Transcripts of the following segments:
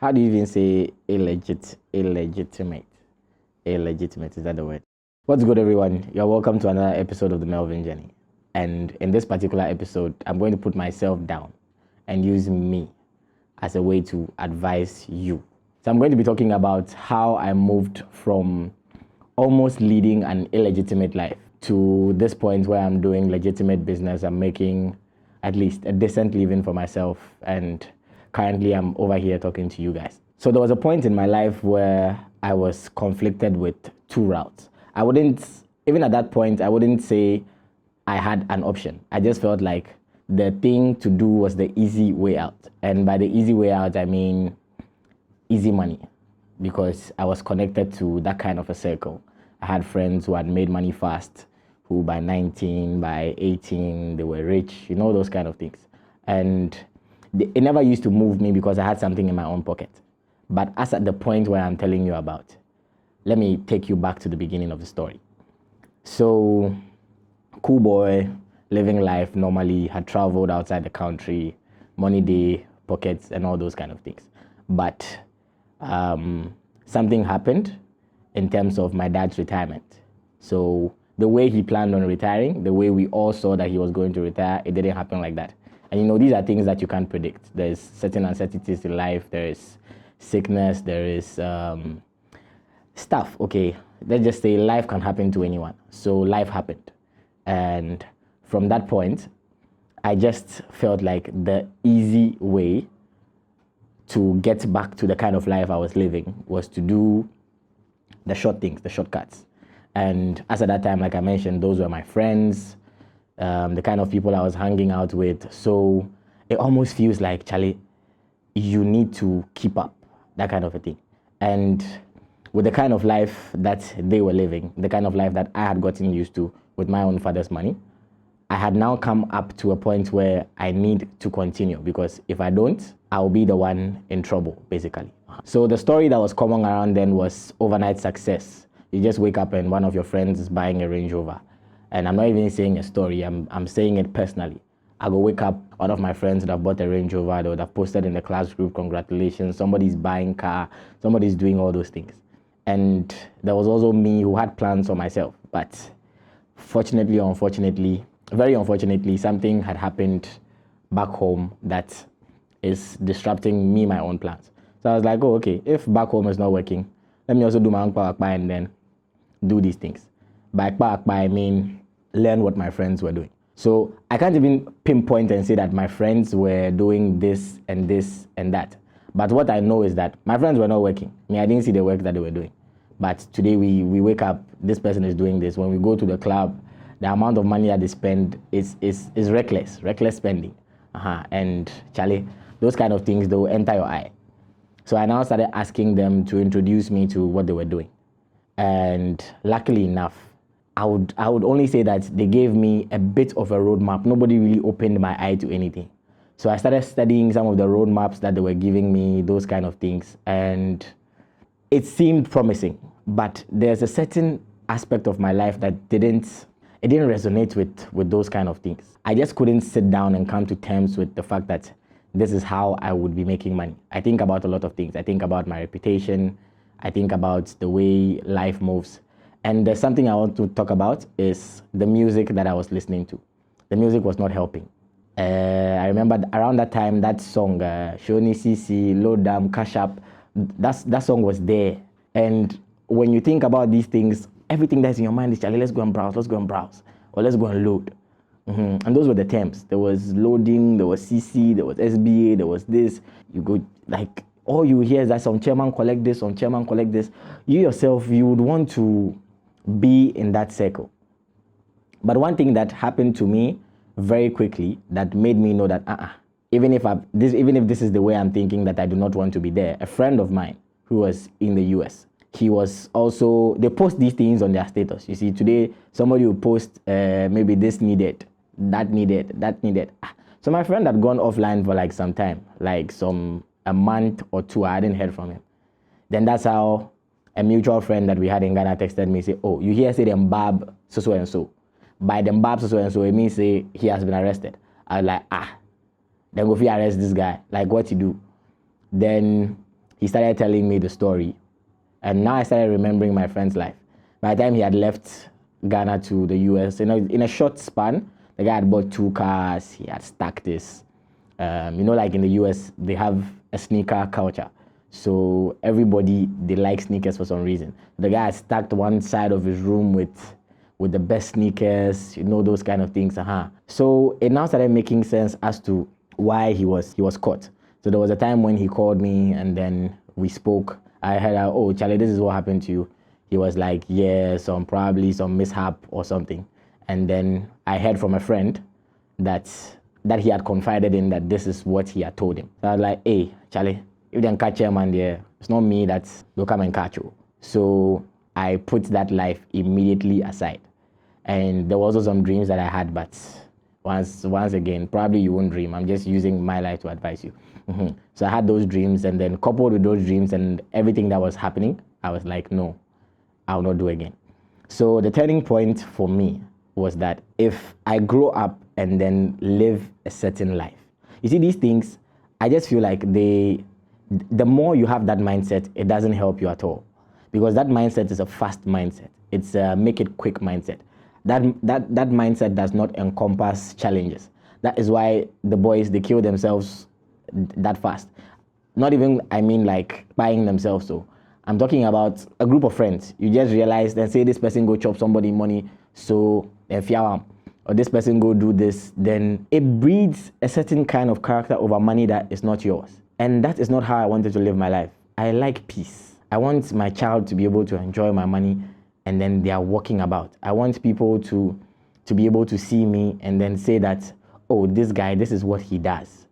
How do you even say illegitimate? Illegitimate, is that the word? What's good, everyone? You're welcome to another episode of the Melvin Journey. And in this particular episode, I'm going to put myself down and use me as a way to advise you. So I'm going to be talking about how I moved from almost leading an illegitimate life to this point where I'm doing legitimate business. I'm making at least a decent living for myself, and currently I'm over here talking to you guys. So there was a point in my life where I was conflicted with two routes. Even at that point, I wouldn't say I had an option. I just felt like the thing to do was the easy way out. And by the easy way out, I mean easy money, because I was connected to that kind of a circle. I had friends who had made money fast, who by 19, by 18, they were rich, those kind of things. And it never used to move me because I had something in my own pocket. But as at the point where I'm telling you about, let me take you back to the beginning of the story. So, cool boy, living life normally, had traveled outside the country, money day, pockets, and all those kind of things. But something happened in terms of my dad's retirement. So the way he planned on retiring, the way we all saw that he was going to retire, it didn't happen like that. And these are things that you can't predict. There's certain uncertainties in life. There is sickness. There is stuff. Okay, let's just say life can happen to anyone. So life happened. And from that point, I just felt like the easy way to get back to the kind of life I was living was to do the short things, the shortcuts. And as at that time, like I mentioned, those were my friends, the kind of people I was hanging out with. So it almost feels like, Charlie, you need to keep up, that kind of a thing. And with the kind of life that they were living, the kind of life that I had gotten used to with my own father's money, I had now come up to a point where I need to continue, because if I don't, I'll be the one in trouble, basically. So the story that was coming around then was overnight success. You just wake up and one of your friends is buying a Range Rover. And I'm not even saying a story, I'm saying it personally. I go wake up, one of my friends would have bought a Range Rover, they would have posted in the class group, congratulations, somebody's buying car, somebody's doing all those things. And there was also me who had plans for myself. But fortunately or unfortunately, very unfortunately, something had happened back home that is disrupting me, my own plans. So I was like, oh, okay, if back home is not working, let me also do my own akpa and then do these things. By akpa, I mean learn what my friends were doing. So I can't even pinpoint and say that my friends were doing this and that. But what I know is that my friends were not working. I didn't see the work that they were doing. But today we wake up, this person is doing this. When we go to the club, the amount of money that they spend is reckless spending. And Charlie, those kind of things, they will enter your eye. So I now started asking them to introduce me to what they were doing. And luckily enough, I would only say that they gave me a bit of a roadmap. Nobody really opened my eye to anything. So I started studying some of the roadmaps that they were giving me, those kind of things. And it seemed promising. But there's a certain aspect of my life that didn't resonate with those kind of things. I just couldn't sit down and come to terms with the fact that this is how I would be making money. I think about a lot of things. I think about my reputation. I think about the way life moves. And there's something I want to talk about is the music that I was listening to. The music was not helping. I remember around that time, that song, Shoni CC, Low Dam, Cash Up, that song was there. And when you think about these things, everything that's in your mind is, Charlie, let's go and browse, or let's go and load. And those were the terms. There was loading, there was CC, there was SBA, there was this. You go, like, all you hear is that some chairman collect this, some chairman collect this. You yourself, you would want to be in that circle. But one thing that happened to me very quickly that made me know that, even if this is the way I'm thinking, that I do not want to be there. A friend of mine who was in the US, he was also, they post these things on their status. You see, today, somebody will post maybe this needed, that needed. So my friend had gone offline for like some time, like a month or two. I hadn't heard from him. Then that's how a mutual friend that we had in Ghana texted me, say, oh, you hear say them bab so and so. By them bab so and so, it means say he has been arrested. I was like, then go fi arrest this guy. Like, what you do? Then he started telling me the story. And now I started remembering my friend's life. By the time he had left Ghana to the US, in a short span, the guy had bought 2 cars, he had stacked this. Like in the US, they have a sneaker culture. So everybody, they like sneakers for some reason. The guy had stacked one side of his room with the best sneakers, those kind of things. So it now started making sense as to why he was caught. So there was a time when he called me and then we spoke. I heard, oh, Charlie, this is what happened to you. He was like, yeah, probably some mishap or something. And then I heard from a friend that he had confided in that this is what he had told him. So I was like, hey, Charlie, if they can catch him and there, it's not me that will come and catch you. So I put that life immediately aside. And there were also some dreams that I had, but once again, probably you won't dream. I'm just using my life to advise you. So I had those dreams, and then coupled with those dreams and everything that was happening, I was like, no, I'll not do again. So the turning point for me was that if I grow up and then live a certain life, you see, these things, I just feel like the more you have that mindset, it doesn't help you at all, because that mindset is a fast mindset. It's a make it quick mindset. That mindset does not encompass challenges. That is why the boys, they kill themselves that fast. Not even, like buying themselves. So I'm talking about a group of friends. You just realize and say this person go chop somebody money, so or this person go do this, then it breeds a certain kind of character over money that is not yours. And that is not how I wanted to live my life. I like peace. I want my child to be able to enjoy my money and then they are walking about. I want people to be able to see me and then say that, oh, this guy, this is what he does.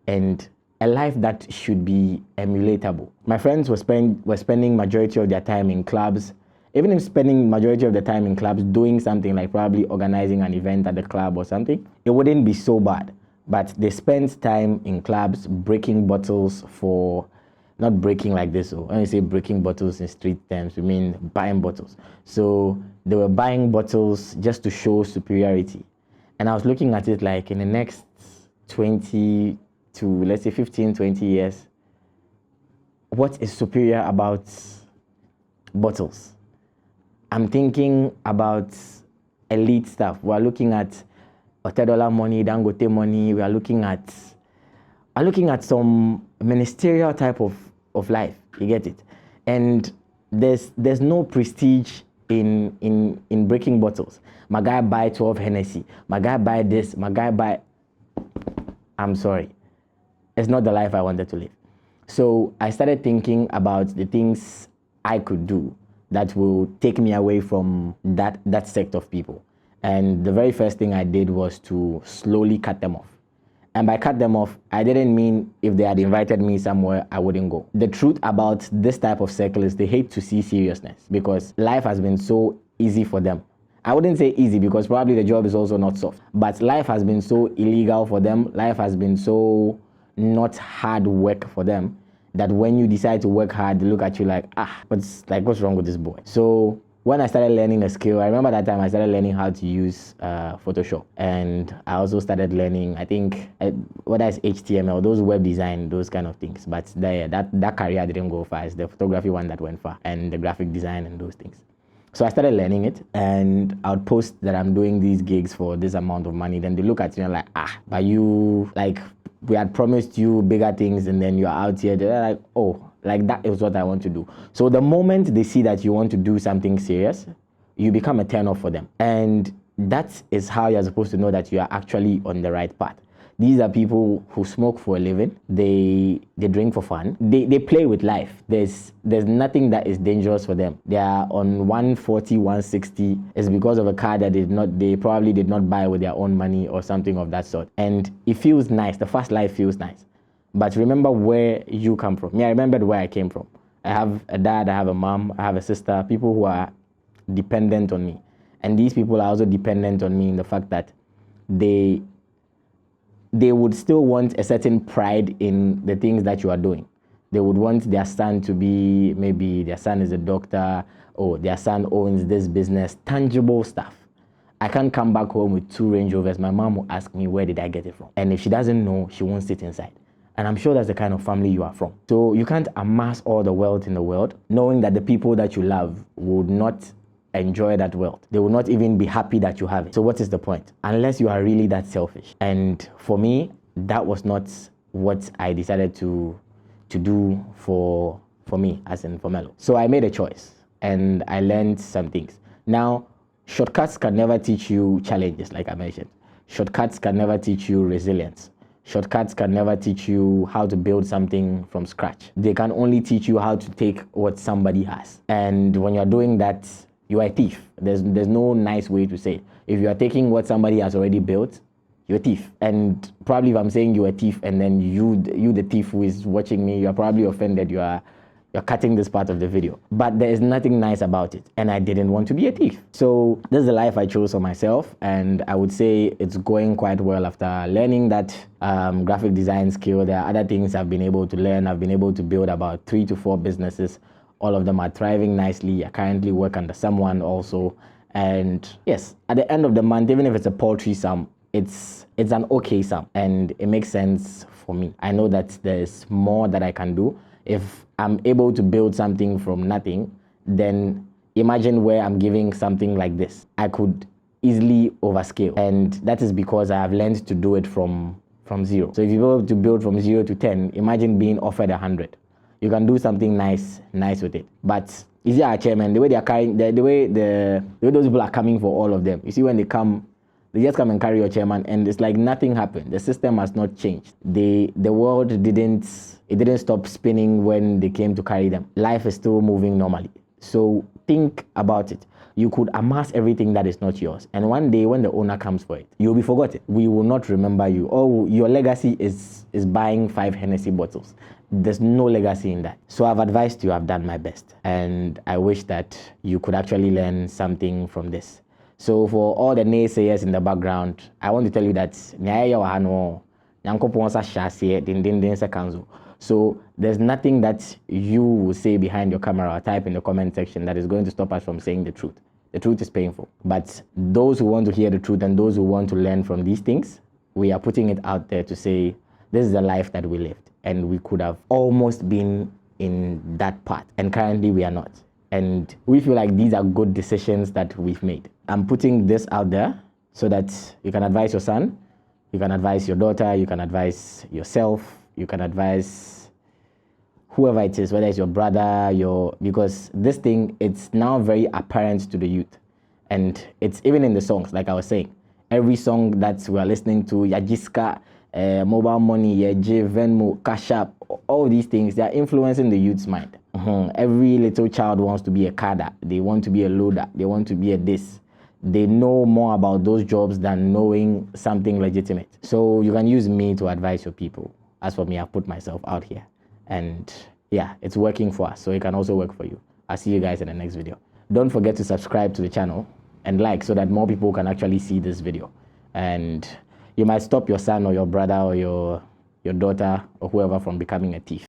And a life that should be emulatable. My friends were spending majority of their time in clubs. Even if spending majority of the time in clubs doing something like probably organizing an event at the club or something, it wouldn't be so bad. But they spent time in clubs breaking bottles for, not breaking like this. So when you say breaking bottles in street terms, we mean buying bottles. So they were buying bottles just to show superiority. And I was looking at it like in the next 20 to let's say 15, 20 years, what is superior about bottles? I'm thinking about elite stuff. We're looking at $10 money, Dangote money. We are looking at some ministerial type of life. You get it? And there's no prestige in breaking bottles. My guy buy 12 Hennessy. My guy buy this. My guy buy. I'm sorry. It's not the life I wanted to live. So I started thinking about the things I could do that will take me away from that sect of people. And the very first thing I did was to slowly cut them off. And by cut them off, I didn't mean if they had invited me somewhere, I wouldn't go. The truth about this type of circle is they hate to see seriousness because life has been so easy for them. I wouldn't say easy because probably the job is also not soft. But life has been so illegal for them. Life has been so not hard work for them that when you decide to work hard, they look at you like, what's wrong with this boy? So when I started learning a skill, I remember that time I started learning how to use Photoshop. And I also started learning, I think, whether it's HTML, those web design, those kind of things. But that career didn't go far. It's the photography one that went far, and the graphic design and those things. So I started learning it, and I would post that I'm doing these gigs for this amount of money. Then they look at you and like, but you, like, we had promised you bigger things, and then you're out here. They're like, oh, like that is what I want to do. So the moment they see that you want to do something serious, you become a turn off for them. And that is how you're supposed to know that you are actually on the right path. These are people who smoke for a living. They drink for fun. They play with life. There's nothing that is dangerous for them. They are on 140, 160. It's because of a car that they probably did not buy with their own money or something of that sort. And it feels nice. The fast life feels nice. But remember where you come from. I remembered where I came from. I have a dad, I have a mom, I have a sister, people who are dependent on me. And these people are also dependent on me in the fact that they would still want a certain pride in the things that you are doing. They would want their son to be, maybe their son is a doctor, or their son owns this business, tangible stuff. I can't come back home with 2 Range Rovers. My mom will ask me, where did I get it from? And if she doesn't know, she won't sit inside. And I'm sure that's the kind of family you are from. So you can't amass all the wealth in the world knowing that the people that you love would not enjoy that wealth. They will not even be happy that you have it. So what is the point? Unless you are really that selfish. And for me, that was not what I decided to do for me, as in for Melo. So I made a choice and I learned some things. Now, shortcuts can never teach you challenges, like I mentioned. Shortcuts can never teach you resilience. Shortcuts can never teach you how to build something from scratch. They can only teach you how to take what somebody has. And when you're doing that, you are a thief. There's no nice way to say it. If you are taking what somebody has already built, you're a thief. And probably if I'm saying you're a thief and then you the thief who is watching me, you're probably offended. You're cutting this part of the video. But there is nothing nice about it. And I didn't want to be a thief. So this is the life I chose for myself. And I would say it's going quite well after learning that graphic design skill. There are other things I've been able to learn. I've been able to build about 3 to 4 businesses. All of them are thriving nicely. I currently work under someone also. And yes, at the end of the month, even if it's a paltry sum, it's an okay sum. And it makes sense for me. I know that there's more that I can do. If I'm able to build something from nothing, then imagine where I'm giving something like this. I could easily overscale. And that is because I have learned to do it from 0. So if you're able to build from 0 to 10, imagine being offered 100. You can do something nice with it. But is it our chairman, the way they are carrying, the way those people are coming for all of them. You see, when they come, they just come and carry your chairman, and it's like nothing happened. The system has not changed. The world didn't stop spinning when they came to carry them. Life is still moving normally. So think about it. You could amass everything that is not yours, and one day when the owner comes for it, you'll be forgotten. We will not remember you. Oh, your legacy is buying 5 Hennessy bottles. There's no legacy in that. So I've advised you, I've done my best, and I wish that you could actually learn something from this. So for all the naysayers in the background, I want to tell you that so there's nothing that you will say behind your camera or type in the comment section that is going to stop us from saying the truth. The truth is painful. But those who want to hear the truth and those who want to learn from these things, we are putting it out there to say, this is the life that we lived. And we could have almost been in that part. And currently we are not. And we feel like these are good decisions that we've made. I'm putting this out there so that you can advise your son, you can advise your daughter, you can advise yourself, you can advise whoever it is, whether it's your brother, because this thing, it's now very apparent to the youth. And it's even in the songs, like I was saying. Every song that we are listening to, Yajiska, mobile money, Yaji, Venmo, Cash App, all these things, they are influencing the youth's mind. Every little child wants to be a cadre. They want to be a loader. They want to be a this. They know more about those jobs than knowing something legitimate. So you can use me to advise your people. As for me, I've put myself out here. And yeah, it's working for us. So it can also work for you. I'll see you guys in the next video. Don't forget to subscribe to the channel and like so that more people can actually see this video. And you might stop your son or your brother or your daughter or whoever from becoming a thief.